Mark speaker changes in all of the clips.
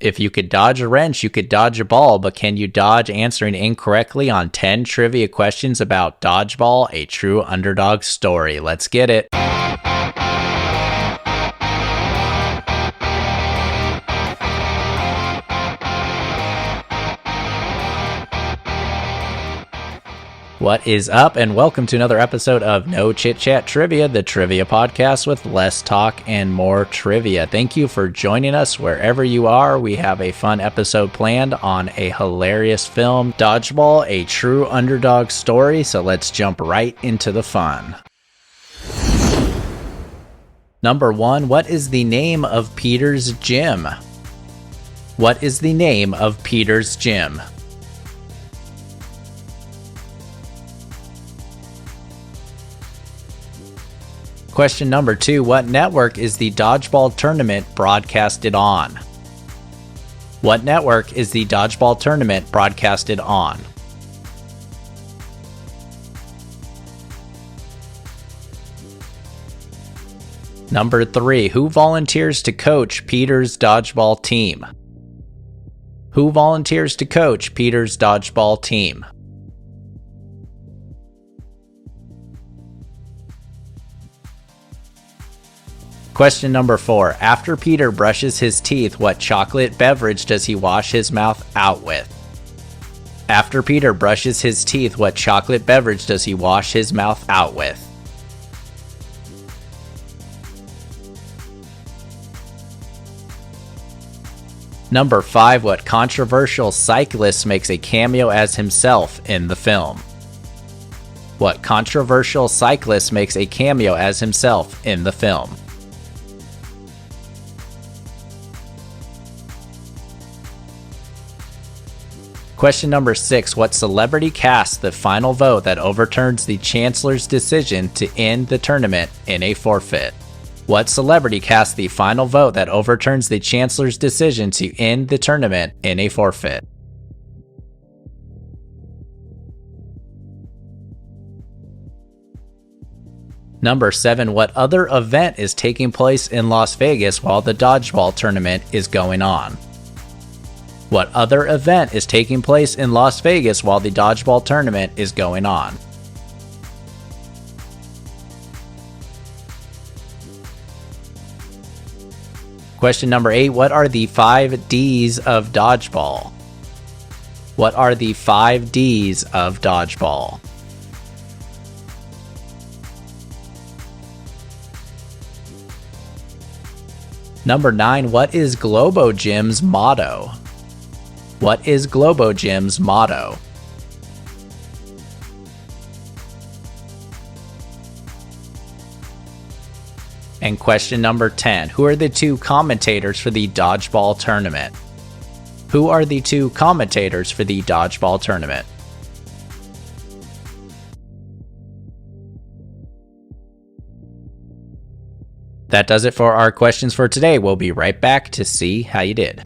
Speaker 1: If you could dodge a wrench, you could dodge a ball, but can you dodge answering incorrectly on 10 trivia questions about Dodgeball, a true underdog story? Let's get it. What is up, and welcome to another episode of No Chit Chat Trivia, the trivia podcast with less talk and more trivia. Thank you for joining us wherever you are. We have a fun episode planned on a hilarious film, Dodgeball, a true underdog story. So let's jump right into the fun. Number 1, what is the name of Peter's gym? What is the name of Peter's gym? Question number 2, what network is the Dodgeball tournament broadcasted on? What network is the Dodgeball tournament broadcasted on? Number 3, who volunteers to coach Peter's Dodgeball team? Who volunteers to coach Peter's Dodgeball team? Question number 4. After Peter brushes his teeth, what chocolate beverage does he wash his mouth out with? After Peter brushes his teeth, what chocolate beverage does he wash his mouth out with? Number 5. What controversial cyclist makes a cameo as himself in the film? What controversial cyclist makes a cameo as himself in the film? Question number 6. What celebrity casts the final vote that overturns the Chancellor's decision to end the tournament in a forfeit? What celebrity casts the final vote that overturns the Chancellor's decision to end the tournament in a forfeit? Number 7. What other event is taking place in Las Vegas while the Dodgeball tournament is going on? What other event is taking place in Las Vegas while the Dodgeball tournament is going on? Question number 8. What are the 5 Ds of Dodgeball? What are the 5 Ds of Dodgeball? Number 9. What is Globo Gym's motto? What is Globo Gym's motto? And question number 10. Who are the 2 commentators for the Dodgeball tournament? Who are the 2 commentators for the Dodgeball tournament? That does it for our questions for today. We'll be right back to see how you did.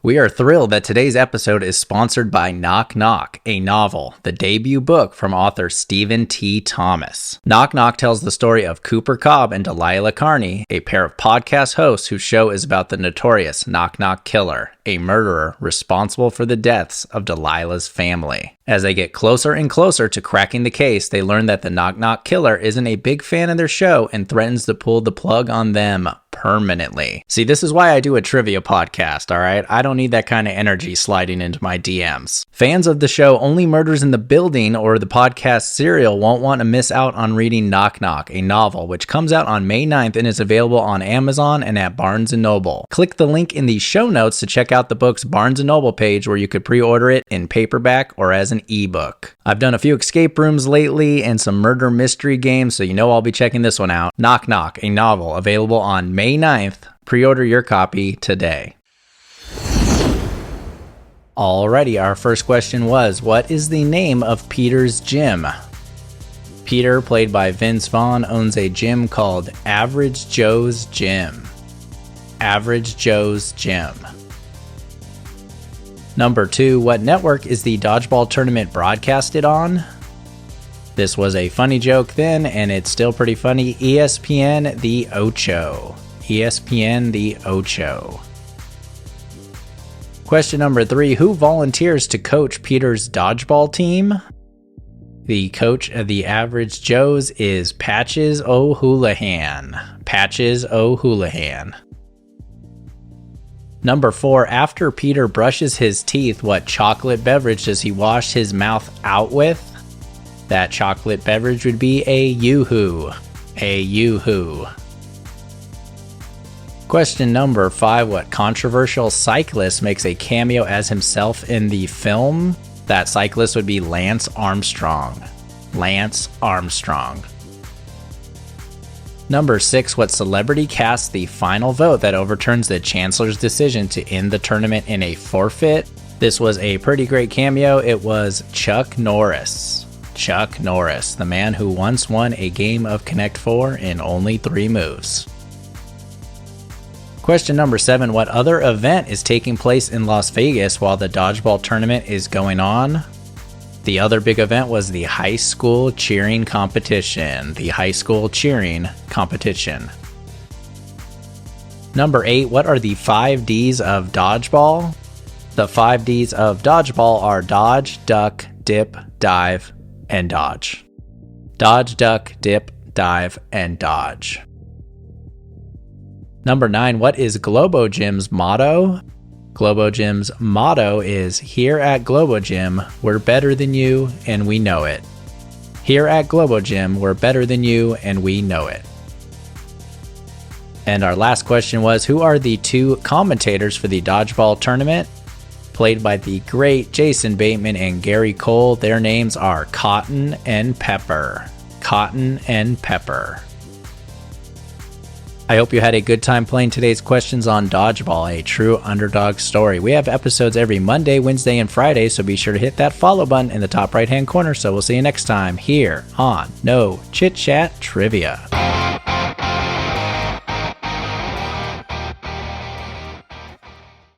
Speaker 1: We are thrilled that today's episode is sponsored by Knock Knock, a novel, the debut book from author Stephen T. Thomas. Knock Knock tells the story of Cooper Cobb and Delilah Carney, a pair of podcast hosts whose show is about the notorious Knock Knock Killer, a murderer responsible for the deaths of Delilah's family. As they get closer and closer to cracking the case, they learn that the Knock Knock Killer isn't a big fan of their show and threatens to pull the plug on them permanently. See, this is why I do a trivia podcast, alright? I don't need that kind of energy sliding into my DMs. Fans of the show Only Murders in the Building or the podcast Serial won't want to miss out on reading Knock Knock, a novel, which comes out on May 9th and is available on Amazon and at Barnes & Noble. Click the link in the show notes to check out the book's Barnes & Noble page where you could pre-order it in paperback or as an ebook. I've done a few escape rooms lately and some murder mystery games, so you know I'll be checking this one out. Knock Knock, a novel, available on May 9th. Pre-order your copy today. Alrighty, our first question was, what is the name of Peter's gym? Peter, played by Vince Vaughn, owns a gym called Average Joe's Gym. Average Joe's Gym. Number 2, what network is the Dodgeball tournament broadcasted on? This was a funny joke then, and it's still pretty funny. ESPN The Ocho. ESPN The Ocho. Question number 3. Who volunteers to coach Peter's dodgeball team? The coach of the Average Joes is Patches O'Houlihan. Patches O'Houlihan. Number 4. After Peter brushes his teeth, what chocolate beverage does he wash his mouth out with? That chocolate beverage would be a Yoo-hoo. A Yoo-hoo. Question number 5. What controversial cyclist makes a cameo as himself in the film? That cyclist would be Lance Armstrong. Lance Armstrong. Number 6. What celebrity cast the final vote that overturns the Chancellor's decision to end the tournament in a forfeit? This was a pretty great cameo. It was Chuck Norris. Chuck Norris, the man who once won a game of Connect 4 in only 3 moves. Question number 7. What other event is taking place in Las Vegas while the dodgeball tournament is going on? The other big event was the high school cheering competition. The high school cheering competition. Number 8. What are the 5 Ds of dodgeball? The 5 Ds of dodgeball are dodge, duck, dip, dive, and dodge. Dodge, duck, dip, dive, and dodge. Number 9. What is Globo Gym's motto? Globo Gym's motto is, here at Globo Gym, we're better than you and we know it. Here at Globo Gym, we're better than you and we know it. And our last question was, who are the 2 commentators for the dodgeball tournament? Played by the great Jason Bateman and Gary Cole. Their names are Cotton and Pepper. Cotton and Pepper. I hope you had a good time playing today's questions on Dodgeball, a true underdog story. We have episodes every Monday, Wednesday, and Friday, so be sure to hit that follow button in the top right-hand corner. So we'll see you next time here on No Chit Chat Trivia.